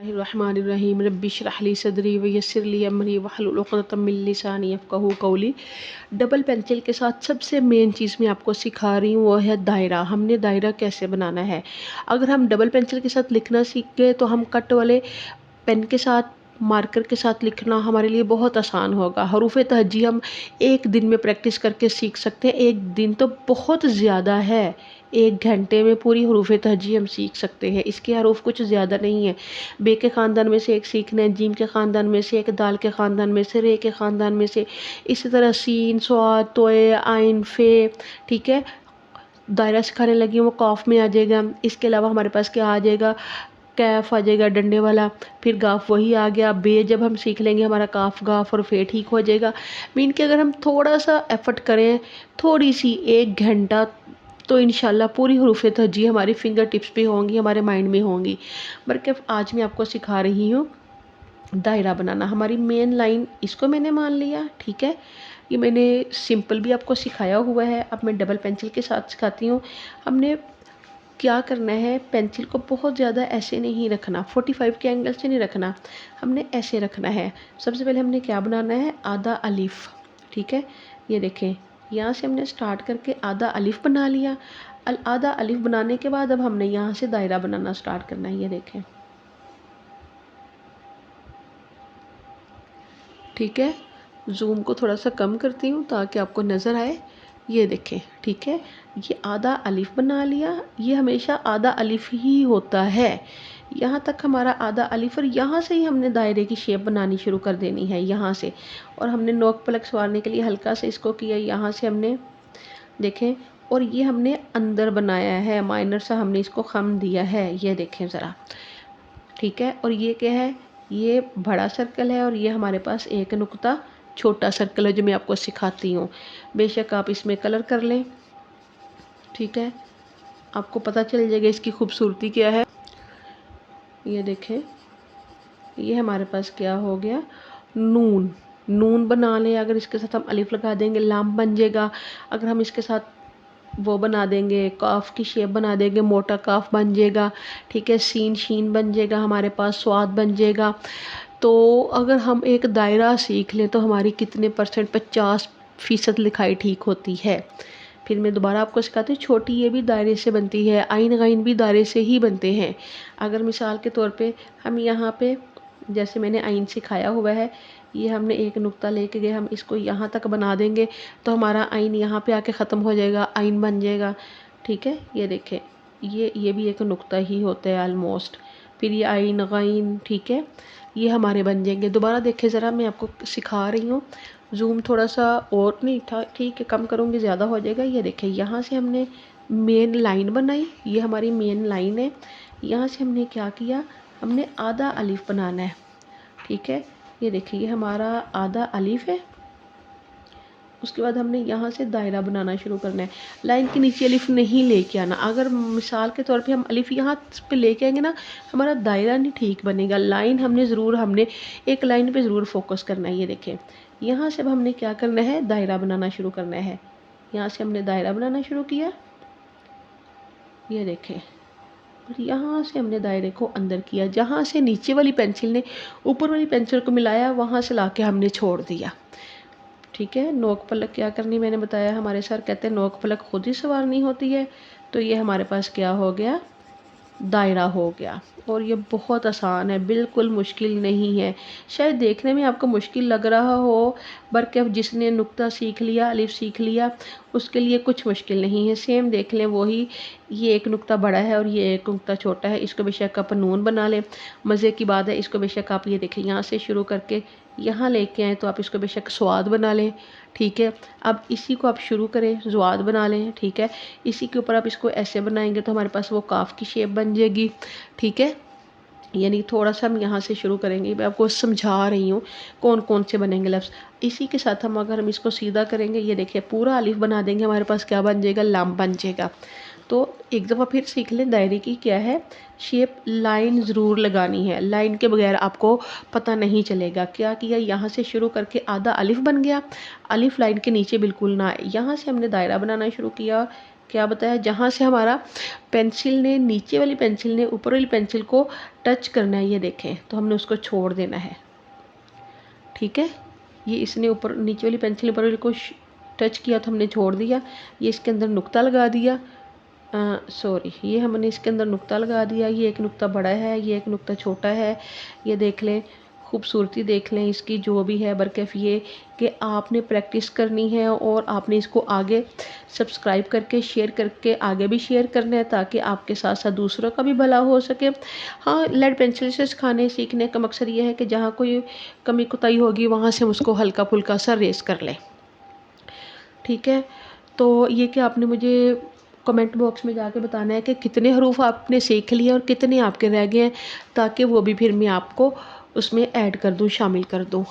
रहमानिर्रहीम rabbi इश्रह ली सदरी व यस्सिर ली अमरी वहलुल उक़दतम मिन लिसानी यफ़क़हू क़ौली। डबल पेंसिल के साथ सबसे मेन चीज़ मैं आपको सिखा रही हूँ वो है दायरा। हमने दायरा कैसे बनाना है। अगर हम डबल पेंसिल के साथ लिखना सीख गए तो हम कट वाले पेन के साथ मार्कर के साथ लिखना हमारे लिए बहुत आसान होगा। हरूफ तहज्जी हम एक दिन में प्रैक्टिस करके सीख सकते हैं। एक दिन तो बहुत ज़्यादा है, 1 घंटे में पूरी हरूफ तहज्जी हम सीख सकते हैं। इसके हरूफ कुछ ज़्यादा नहीं है। बे के ख़ानदान में से एक सीखना है, जीम के ख़ानदान में से एक, दाल के ख़ानदान में से, रे के ख़ानदान में से, इसी तरह सीन, स्वाद, तोए, आइन, फे। ठीक है, दायरा सिखाने लगी हूँ वो कॉफ में आ जाएगा। इसके अलावा हमारे पास क्या आ जाएगा, कैफ आ जाएगा डंडे वाला, फिर गाफ वही आ गया। बे जब हम सीख लेंगे हमारा काफ गाफ और फे ठीक हो जाएगा। मीन कि अगर हम थोड़ा सा एफर्ट करें, थोड़ी सी 1 घंटा, तो इंशाल्लाह पूरी हरूफ तहज्जी हमारी फिंगर टिप्स पे होंगी, हमारे माइंड में होंगी। बल्कि आज मैं आपको सिखा रही हूँ दायरा बनाना। हमारी मेन लाइन इसको मैंने मान लिया, ठीक है। ये मैंने सिंपल भी आपको सिखाया हुआ है, अब मैं डबल पेंसिल के साथ सिखाती हूँ। हमने क्या करना है, पेंसिल को बहुत ज़्यादा ऐसे नहीं रखना, 45 के एंगल से नहीं रखना, हमने ऐसे रखना है। सबसे पहले हमने क्या बनाना है, आधा अलिफ। ठीक है, ये देखें, यहाँ से हमने स्टार्ट करके आधा अलिफ बना लिया। आधा अलिफ बनाने के बाद अब हमने यहाँ से दायरा बनाना स्टार्ट करना है। ये देखें, ठीक है। जूम को थोड़ा सा कम करती हूँ ताकि आपको नज़र आए। ये देखें, ठीक है, ये आधा अलिफ बना लिया। ये हमेशा आधा अलिफ ही होता है, यहाँ तक हमारा आधा अलिफ। और यहाँ से ही हमने दायरे की शेप बनानी शुरू कर देनी है, यहाँ से। और हमने नोक पलक सवारने के लिए हल्का से इसको किया, यहाँ से हमने देखें। और ये हमने अंदर बनाया है, माइनर सा हमने इसको खम दिया है। ये देखें ज़रा, ठीक है। और ये क्या है, ये बड़ा सर्कल है और ये हमारे पास एक नुक्ता छोटा सर्कल है जो मैं आपको सिखाती हूँ। बेशक आप इसमें कलर कर लें, ठीक है, आपको पता चल जाएगा इसकी खूबसूरती क्या है। ये देखें, ये हमारे पास क्या हो गया, नून। नून बना लें, अगर इसके साथ हम अलिफ लगा देंगे लाम बन जाएगा। अगर हम इसके साथ वो बना देंगे, काफ की शेप बना देंगे, मोटा काफ बन जाएगा। ठीक है, सीन शीन बन जाएगा, हमारे पास स्वाद बन जाएगा। तो अगर हम एक दायरा सीख लें तो हमारी कितने परसेंट, 50% लिखाई ठीक होती है। फिर मैं दोबारा आपको सिखाती हूँ, छोटी ये भी दायरे से बनती है, आइन गाइन भी दायरे से ही बनते हैं। अगर मिसाल के तौर पे हम यहाँ पे, जैसे मैंने आइन सिखाया हुआ है, ये हमने एक नुक्ता लेके गए, हम इसको यहाँ तक बना देंगे तो हमारा आइन यहाँ पे आके ख़त्म हो जाएगा, आइन बन जाएगा। ठीक है, ये देखें, ये भी एक नुक्ता ही होता है ऑलमोस्ट। फिर ये आइन गाइन, ठीक है, ये हमारे बन जाएंगे। दोबारा देखें ज़रा, मैं आपको सिखा रही हूँ। जूम थोड़ा सा और नहीं था, ठीक है, कम करूँगी ज़्यादा हो जाएगा। ये देखें, यहाँ से हमने मेन लाइन बनाई, ये हमारी मेन लाइन है। यहाँ से हमने क्या किया, हमने आधा अलिफ बनाना है। ठीक है, ये देखिए, ये हमारा आधा अलिफ है। उसके बाद हमने यहाँ से दायरा बनाना शुरू करना है। लाइन के नीचे अलिफ नहीं लेके आना। अगर मिसाल के तौर पे हम अलिफ यहाँ पे लेके आएंगे ना, हमारा दायरा नहीं ठीक बनेगा। लाइन हमने एक लाइन पे ज़रूर फोकस करना है। ये देखें, यहाँ से अब हमने क्या करना है, दायरा बनाना शुरू करना है। यहाँ से हमने दायरा बनाना शुरू किया, ये देखें, और यहाँ से हमने दायरे को अंदर किया। जहाँ से नीचे वाली पेंसिल ने ऊपर वाली पेंसिल को मिलाया, वहाँ से लाके हमने छोड़ दिया। ठीक है, नोक पलक क्या करनी, मैंने बताया, हमारे सर कहते हैं नोक पलक खुद ही सवारनी होती है। तो ये हमारे पास क्या हो गया, दायरा हो गया। और ये बहुत आसान है, बिल्कुल मुश्किल नहीं है। शायद देखने में आपको मुश्किल लग रहा हो, बल्कि अब जिसने नुक्ता सीख लिया, अलिफ सीख लिया, उसके लिए कुछ मुश्किल नहीं है। सेम देख लें, वही, ये एक नुक्ता बड़ा है और ये एक नुक्ता छोटा है, इसको बेशक आप नून बना लें। मज़े की बात है, इसको बेशक आप, ये देखें, यहाँ से शुरू करके यहाँ लेके आएँ तो आप इसको बेशक स्वाद बना लें। ठीक है, अब इसी को आप शुरू करें, ज़ुआद बना लें। ठीक है, इसी के ऊपर आप इसको ऐसे बनाएंगे तो हमारे पास वो काफ की शेप बन जाएगी। ठीक है, यानी थोड़ा सा हम यहाँ से शुरू करेंगे, मैं आपको समझा रही हूँ कौन कौन से बनेंगे लफ्ज़। इसी के साथ हम, अगर हम इसको सीधा करेंगे, ये देखिए, पूरा अलिफ बना देंगे, हमारे पास क्या बन जाएगा, लाम बन जाएगा। तो एक दफ़ा फिर सीख लें, दायरे की क्या है शेप। लाइन ज़रूर लगानी है, लाइन के बगैर आपको पता नहीं चलेगा। क्या किया, यहाँ से शुरू करके आधा अलिफ बन गया, अलिफ लाइन के नीचे बिल्कुल ना आए। यहाँ से हमने दायरा बनाना शुरू किया, क्या बताया, जहाँ से हमारा पेंसिल ने, नीचे वाली पेंसिल ने ऊपर वाली पेंसिल को टच करना है, ये देखें, तो हमने उसको छोड़ देना है। ठीक है, ये इसने ऊपर, नीचे वाली पेंसिल ऊपर वाली को टच किया तो हमने छोड़ दिया। ये इसके अंदर नुक्ता लगा दिया, सॉरी, ये हमने इसके अंदर नुक्ता लगा दिया। ये एक नुक्ता बड़ा है, ये एक नुक्ता छोटा है। ये देख लें, खूबसूरती देख लें इसकी, जो भी है। बरकफ ये कि आपने प्रैक्टिस करनी है और आपने इसको आगे सब्सक्राइब करके, शेयर करके आगे भी शेयर करना है, ताकि आपके साथ साथ दूसरों का भी भला हो सके। हाँ, लेड पेंसिल से सिखाने सीखने का मकसद ये है कि जहाँ कोई कमी कोताही होगी वहाँ से हम उसको हल्का फुल्का सा रेस कर लें। ठीक है, तो ये कि आपने मुझे कमेंट बॉक्स में जाके बताना है कि कितने हरूफ आपने सीख लिए और कितने आपके रह गए हैं, ताकि वो भी फिर मैं आपको उसमें ऐड कर दूँ, शामिल कर दूँ।